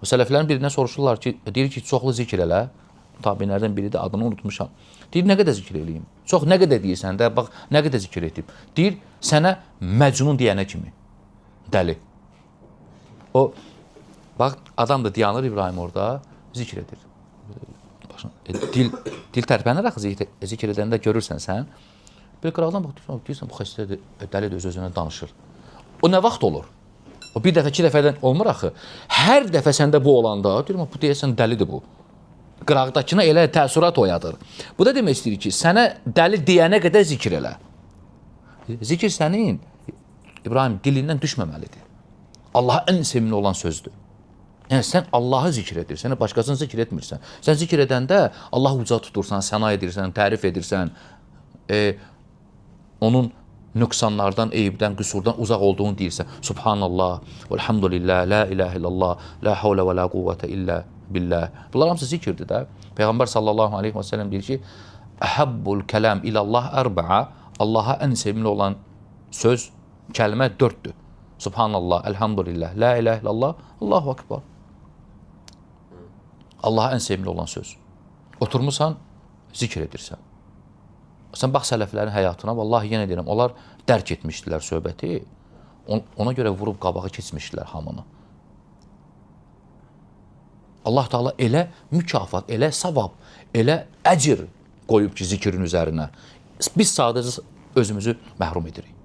Sələflərin birindən soruşurlar ki, deyir ki, çoxlu zikr elə. Tabinlərdən biri də adını unutmuşam. Deyir, nə qədər zikr eləyim? Çox nə qədər deyirsən də, bax, nə qədər zikr etdim. Deyir, sənə məcnun deyənə kimi. Dəli. O, bax, adam da dayanır İbrahim orada, zikr edir. Dil tərpənir axı zikr edəndə görürsən sən. Bir qıraqdan deyirsən, bu xəstədir, dəlidir, öz-özünə danışır. O nə vaxt olur? O bir dəfə, iki dəfədən olmur axı. Hər dəfə səndə bu olanda, deyirəm, bu deyəsən dəlidir bu. Qıraqdakına elə təəssürat oyadır. Bu da demək istəyir ki, sənə dəli deyənə qədər zikr elə. Zikr sənin, İbrahim, dilindən düşməməlidir. Allaha ən sevimli olan sözdür. Yəni, sən Allahı zikr edirsən, başqasını zikr etmirsən. Sən zikr edəndə Allahı uca tutursan, səna edirsən, tərif edirsən, onun nöqsanlardan, eyibdən, qüsurdan uzaq olduğunu deyirsən. Subhanallah, velhamdülillah, la ilahe illallah, la havlə və la quvvətə illə billah. Bunlar hamısı zikirdir də. Peyğəmbər sallallahu aleyhi və səlləm deyir ki, Əhəbbul kələm ilallah ərbə'a, Allaha ən sevimli olan söz, kəlmə dörddür. Subhanallah, elhamdülillah, la ilahe illallah, Allahu akbar. Allaha ən sevimli olan söz. Oturmuşsan, zikr edirsən. Sən bax sələflərin həyatına, vallahi yenə deyirəm, onlar dərk etmişdilər söhbəti, ona görə vurub qabağı keçmişdilər hamını. Allah Teala elə mükafat, elə savab, elə əcir qoyub ki, zikrin üzərinə. Biz sadəcə özümüzü məhrum edirik.